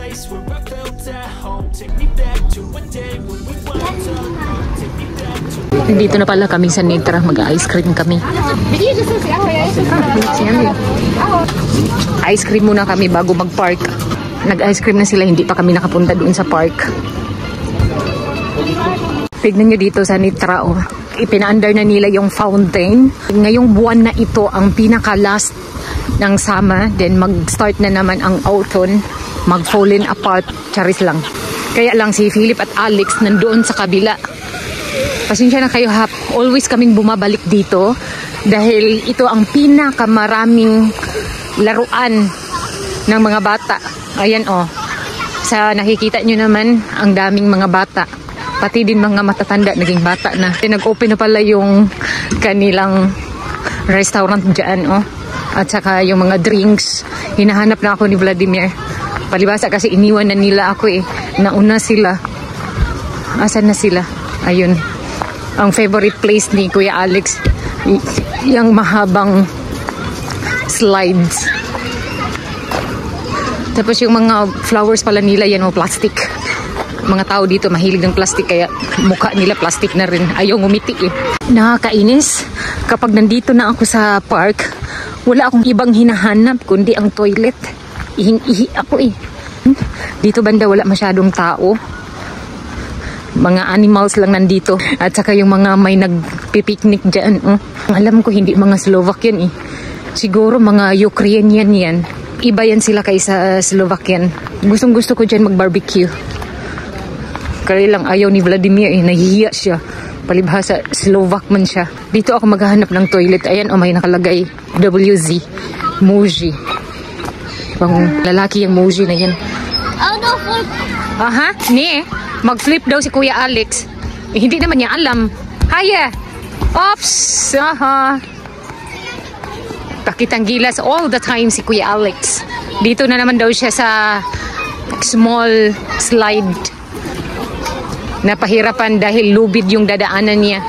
place where I felt at home. Take me back to a day when we weren't alone. Take me back to... Dito na pala kami sa Nitra, mag-ice cream kami. Ice cream muna kami bago mag-park. Nag-ice cream na sila, hindi pa kami nakapunta doon sa park. Tignan nyo dito sa Nitra, oh. Ipina-under na nila yung fountain. Ngayong buwan na ito ang pinaka-last ng summer. Then mag-start na naman ang autumn. Mag-falling apart. Charis lang. Kaya lang si Philip at Alex nandoon sa kabila. Pasensya na kayo, hap. Always kaming bumabalik dito. Dahil ito ang pinakamaraming laruan ng mga bata. Ayan, oh. Sa nakikita nyo naman, ang daming mga bata. Pati din mga matatanda, naging bata na. Nag-open na pala yung kanilang restaurant dyan, oh. At saka yung mga drinks. Hinahanap na ako ni Vladimir. Palibasa kasi iniwan na nila ako eh. Nauna sila. Asan na sila? Ayun. Ang favorite place ni Kuya Alex. Yung mahabang slides. Tapos yung mga flowers pala nila, yan o, plastic. Mga tao dito mahilig ng plastic, kaya mukha nila plastic na rin. Ayaw ngumiti eh. Nakakainis. Kapag nandito na ako sa park, wala akong ibang hinahanap kundi ang toilet. Ihing-ihi ako eh. Dito banda wala masyadong tao. Mga animals lang nandito. At saka yung mga may nagpipiknik dyan. Alam ko hindi mga Slovakian eh. Siguro mga Ukrainian yan. Iba yan sila kaysa Slovakian. Gustong gusto ko dyan mag-barbecue. Kaya lang ayaw ni Vladimir eh. Nahihiya siya. Palibhasa Slovak man siya. Dito ako maghahanap ng toilet. Ayan may nakalagay WZ Muji. Pang lalaki yung Muji na yan. Aha, ni mag-flip daw si Kuya Alex. Eh, hindi naman niya alam. Haya. Ops. Aha. Pakitang gilas all the time si Kuya Alex. Dito na naman daw siya sa small slide. Napahirapan dahil lubid yung dadaanan niya.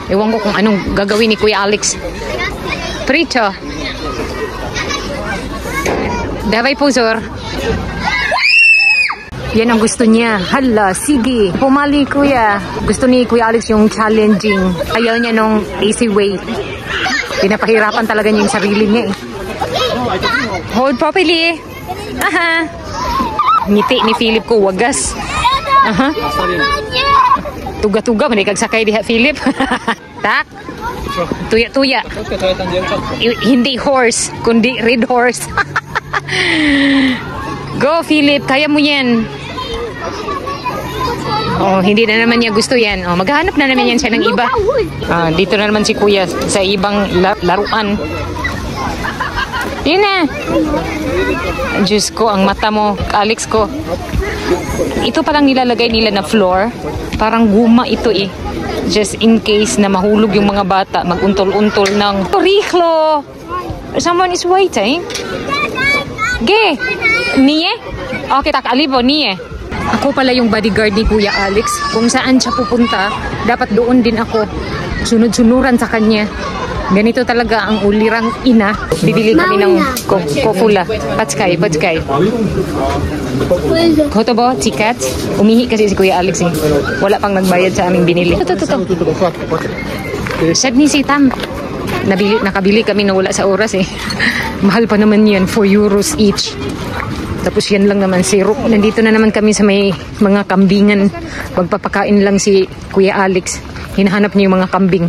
Ewan ko kung anong gagawin ni Kuya Alex. Prito. Davay Puzor. Yan ang gusto niya. Hala, sige. Pumali Kuya. Gusto ni Kuya Alex yung challenging. Ayaw niya nung easy way. Pinapahirapan talaga niya yung sarili niya eh. Hold properly. Aha. Ngiti ni Philip ko, wagas. Aha. Tuga-tuga, manikag sakay diha Philip. Tak. Tuya-tuya. Hindi horse, kundi red horse. Go Philip, kaya mo yan. Oh, hindi na naman niya gusto yan. Oh, maghahanap na naman yan siya ng iba. Dito na naman si Kuya sa ibang laruan. Yun na. Diyos ko, ang mata mo, Alex ko. Ito palang nilalagay nila na floor. Parang guma ito eh. Just in case na mahulog yung mga bata, maguntol-untol ng Rihlo. Someone is waiting. Ge. Niye? Okay, tak alibo, niye. Ako pala yung bodyguard ni Kuya Alex. Kung saan siya pupunta, dapat doon din ako. Sunod-sunuran sa kanya. Ganito talaga ang ulirang ina. Bibili kami ng kofula. Patskay. Hotobo, tikat. Umihi kasi si Kuya Alex eh. Wala pang nagbayad sa aming binili. Ito. Sad ni si Tam. Nakabili kami na wala sa oras eh. Mahal pa naman yan, 4 euros each. Tapos yan lang naman, syrup. Nandito na naman kami sa may mga kambingan. Magpapakain lang si Kuya Alex. Hinahanap niya yung mga kambing.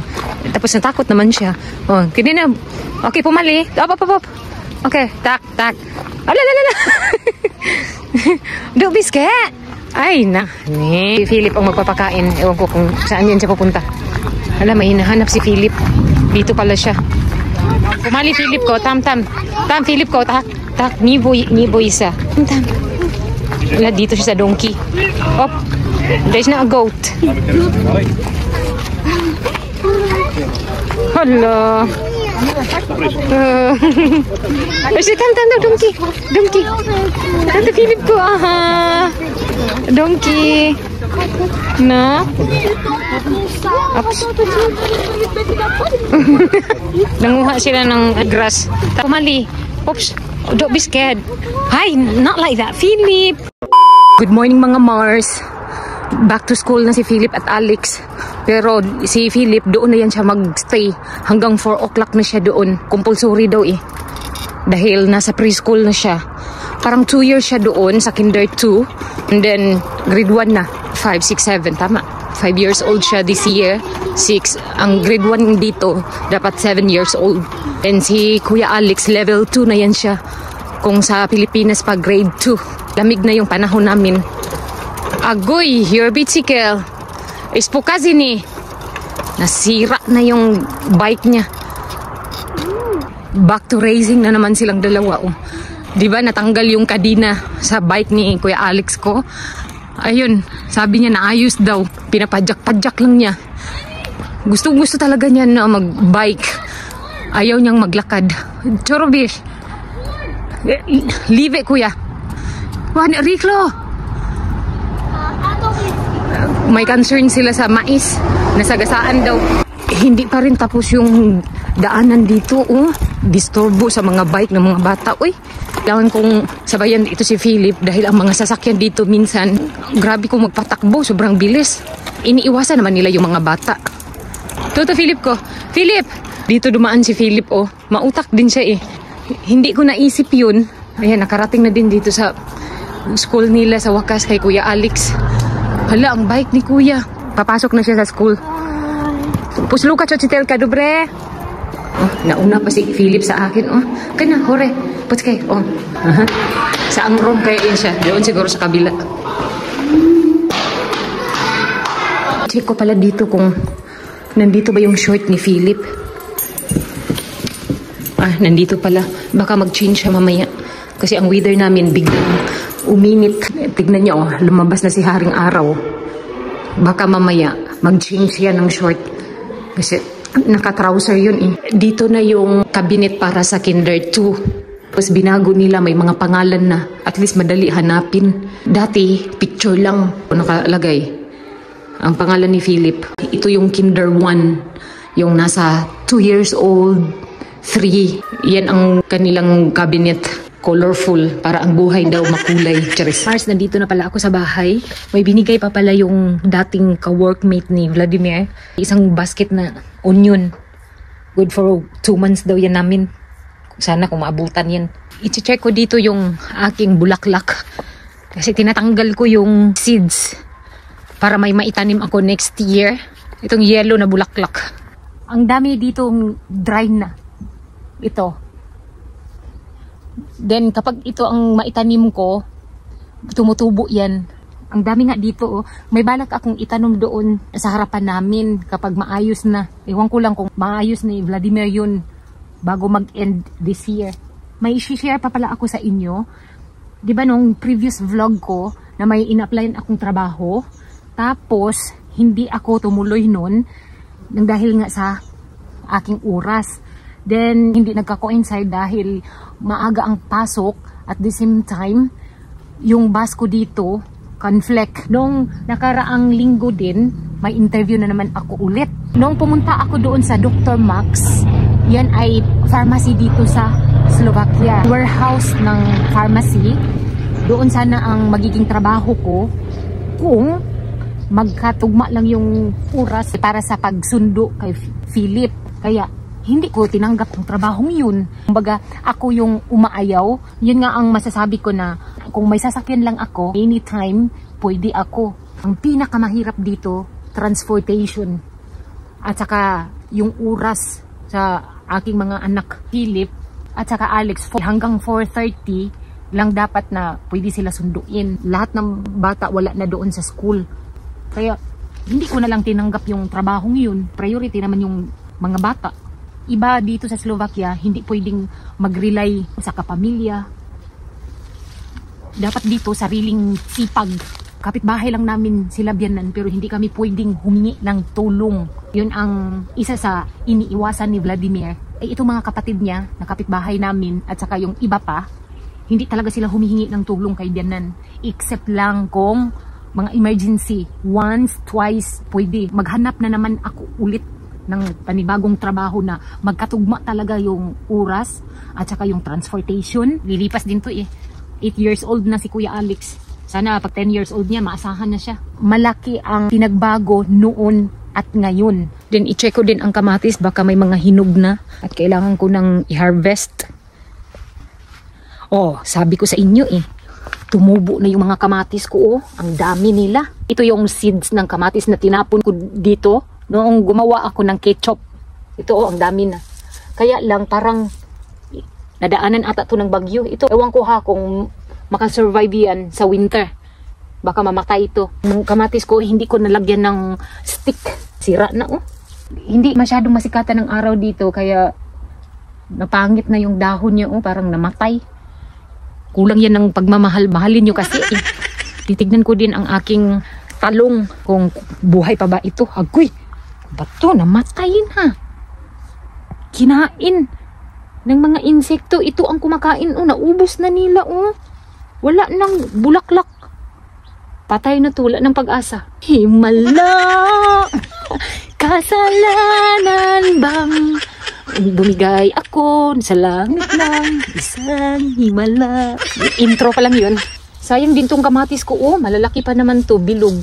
Tapos natakot naman siya. Oh, kaya na. Okay, pumali. Op. Okay, tak. Alalala. Don't be scared. Ay, ni Philip ang magpapakain. Ewan ko kung saan yan siya pupunta. Alam, may hinahanap si Philip. Dito pala siya. Pumali Philip ko. Tam, Philip ko. Tak. Ni boy isa. Tam. Wala, dito siya sa donkey. Op. There's not a goat. Hala. Tam, donkey. Tante Philip ko. Aha. Donkey. Na? Ups. Nanguha sila ng grass. Pumali. Oops. Don't be scared. Hi, not like that, Philip. Good morning mga Mars. Back to school na si Philip at Alex. Pero si Philip doon na yan siya magstay. Hanggang 4 o'clock na siya doon. Compulsory daw eh. Dahil nasa preschool na siya. Parang 2 years siya doon sa kinder 2. And then grade 1 na. 5, 6, 7. Tama. 5 years old siya this year. 6. Ang grade 1 dito dapat 7 years old. And si Kuya Alex level 2 na yan siya. Kung sa Pilipinas pa grade 2. Lamig na yung panahon namin. Agoy, your bicycle. Ispukasin eh. Nasira na yung bike niya. Back to racing na naman silang dalawa. Oh. Diba natanggal yung kadina sa bike ni Kuya Alex ko. Ayun, sabi niya naayos daw. Pinapadyak-padyak lang niya. Gusto talaga niya na mag-bike. Ayaw niyang maglakad. Chorobish. Leave it, Kuya. Riklo. May concern sila sa mais. Nasagasaan daw. Hindi pa rin tapos yung daanan dito. Oh. Disturbo sa mga bike ng mga bata. Uy, kailangan kong sabayan dito si Philip dahil ang mga sasakyan dito minsan, grabe kong magpatakbo. Sobrang bilis. Iniiwasan naman nila yung mga bata. Toto Philip ko. Philip! Dito dumaan si Philip. Oh. Mautak din siya eh. Hindi ko naisip yun. Ayan, nakarating na din dito sa school nila sa wakas kay Kuya Alex. Hala, ang bike ni Kuya. Papasok na siya sa school. Puslo ka, chochitel ka, dobre. Oh, nauna pa si Philip sa akin. Oh, kaya na, hore. Puts kay. Oh. Sa ang room kaya yun siya. Doon siguro sa kabila. Check ko pala dito kung nandito ba yung short ni Philip. Ah, nandito pala. Baka mag-change siya mamaya. Kasi ang weather namin biglang uminit. Tignan niyo, oh, lumabas na si Haring Araw. Baka mamaya mag-change siya ng short. Kasi naka-trouser yun eh. Dito na yung cabinet para sa kinder 2. Tapos binago nila, may mga pangalan na. At least madali hanapin. Dati, picture lang nakalagay. Ang pangalan ni Philip. Ito yung kinder 1. Yung nasa 2 years old, 3. Yan ang kanilang cabinet. Colorful, para ang buhay daw makulay. Charis. Mars, nandito na pala ako sa bahay. May binigay pa pala yung dating ka-workmate ni Vladimir. Isang basket na onion. Good for 2 months daw yan namin. Sana kung maabutan yan. I-check ko dito yung aking bulaklak. Kasi tinatanggal ko yung seeds para may maitanim ako next year. Itong yellow na bulaklak. Ang dami ditong dry na. Ito. Then kapag ito ang maitanim ko, tumutubo yan. Ang dami nga dito. Oh. May balak akong itanom doon sa harapan namin kapag maayos na. Ewan ko lang kung maayos ni Vladimir yun bago mag-end this year. May i-share pa pala ako sa inyo. Diba nung previous vlog ko na may in-applyan akong trabaho, tapos hindi ako tumuloy nun dahil nga sa aking oras. Then, hindi nagka-coincide dahil maaga ang pasok at the same time, yung bus ko dito, conflict. Nung nakaraang linggo din, may interview na naman ako ulit. Nung pumunta ako doon sa Dr. Max, yan ay pharmacy dito sa Slovakia. Warehouse ng pharmacy. Doon sana ang magiging trabaho ko kung magkatugma lang yung oras para sa pagsundo kay Philip. Kaya, hindi ko tinanggap ang trabahong yun. Kumbaga, ako yung umaayaw. Yun nga ang masasabi ko na kung may sasakyan lang ako, anytime, pwede ako. Ang pinakamahirap dito, transportation. At saka yung oras sa aking mga anak, Philip, at saka Alex, hanggang 4:30 lang dapat na pwede sila sunduin. Lahat ng bata wala na doon sa school. Kaya, hindi ko na lang tinanggap yung trabahong yun. Priority naman yung mga bata. Iba dito sa Slovakia, hindi pwedeng mag-rely sa kapamilya. Dapat dito, sariling sipag. Kapitbahay lang namin sila biyanan, pero hindi kami pwedeng humingi ng tulong. Yun ang isa sa iniiwasan ni Vladimir. Itong mga kapatid niya, na kapitbahay namin, at saka yung iba pa, hindi talaga sila humihingi ng tulong kay biyanan. Except lang kung mga emergency. Once, twice, pwede. Maghanap na naman ako ulit ng panibagong trabaho na magkatugma talaga yung oras at saka yung transportation. Lilipas din to eh. 8 years old na si Kuya Alex. Sana pag 10 years old niya, maasahan na siya. Malaki ang pinagbago noon at ngayon. Then i-check ko din ang kamatis, baka may mga hinog na at kailangan ko nang i-harvest. Oh, sabi ko sa inyo tumubo na yung mga kamatis ko. Ang dami nila. Ito yung seeds ng kamatis na tinapon ko dito noong gumawa ako ng ketchup. Ito ang dami na. Kaya lang parang nadaanan ata to ng bagyo. Ito, ewan ko kung makasurvive yan sa winter. Baka mamatay ito. Yung kamatis ko, hindi ko nalagyan ng stick. Sira na Hindi masyadong masikatan ng araw dito, kaya napangit na yung dahon niya parang namatay. Kulang yan ng pagmamahal. Mahalin nyo kasi Titignan ko din ang aking talong kung buhay pa ba ito. Agoy! Bato, namatay na. Kinain ng mga insekto. Ito ang kumakain. Naubos na nila. Wala nang bulaklak. Patay na to. Wala ng pag-asa. Himala! Kasalanan bang bumigay ako sa langit lang isang himala. Intro pa lang yun. Sayang din tong kamatis ko. Malalaki pa naman to. Bilog.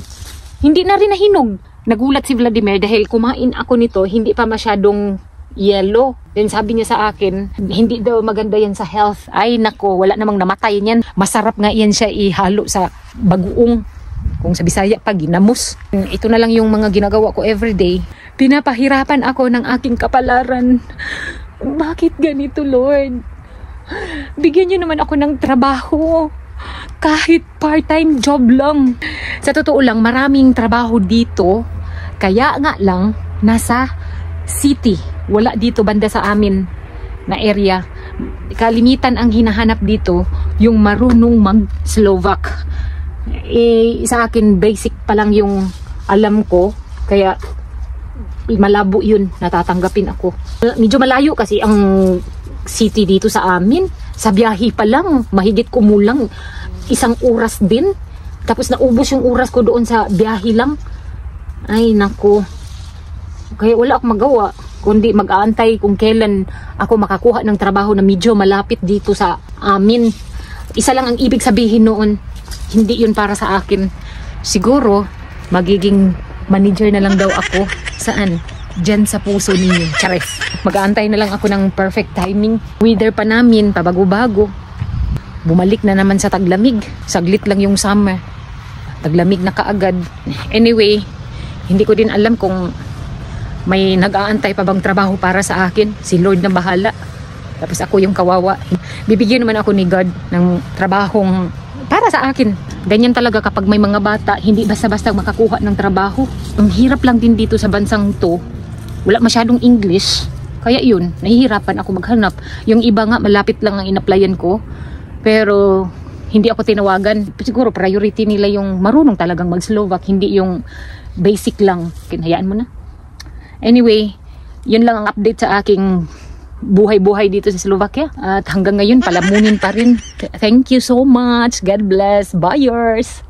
Hindi na rin nahinog. Nagulat si Vladimir dahil kumain ako nito. Hindi pa masyadong yellow. Then sabi niya sa akin, hindi daw maganda yan sa health. Ay nako, wala namang namatay yan. Masarap nga yan siya ihalo sa bagoong. Kung sa Bisaya pa, ginamos. Ito na lang yung mga ginagawa ko everyday. Pinapahirapan ako ng aking kapalaran. Bakit ganito, Lord? Bigyan niyo naman ako ng trabaho. Kahit part-time job lang. Sa totoo lang, maraming trabaho dito. Kaya nga lang, nasa city. Wala dito banda sa amin na area. Kalimitan ang hinahanap dito, yung marunong mag-Slovak. Sa akin, basic pa lang yung alam ko. Kaya malabo yun, natatanggapin ako. Medyo malayo kasi ang city dito sa amin. Sa biyahe pa lang, mahigit kumulang 1 oras din. Tapos naubos yung oras ko doon sa biyahe lang. Ay nako, kaya wala akong magawa kundi mag-aantay kung kailan ako makakuha ng trabaho na medyo malapit dito sa amin. Isa lang ang ibig sabihin noon, hindi yun para sa akin. Siguro magiging manager na lang daw ako. Saan? Diyan sa puso ninyo. Chares. Mag-aantay na lang ako ng perfect timing. Weather pa namin, pabago-bago. Bumalik na naman sa taglamig. Saglit lang yung summer. Taglamig na kaagad. Anyway, hindi ko din alam kung may nag-aantay pa bang trabaho para sa akin. Si Lord na bahala. Tapos ako yung kawawa. Bibigyan naman ako ni God ng trabahong para sa akin. Ganyan talaga kapag may mga bata, hindi basta-basta makakuha ng trabaho. Ang hirap lang din dito sa bansang to. Wala masyadong English. Kaya yun, nahihirapan ako maghanap. Yung iba nga, malapit lang ang in-applyan ko. Pero hindi ako tinawagan. Siguro priority nila yung marunong talagang mag-Slovak, hindi yung basic lang. Kinayaan mo na. Anyway, yun lang ang update sa aking buhay-buhay dito sa Slovakia. At hanggang ngayon, palamunin pa rin. Thank you so much. God bless. Buyers!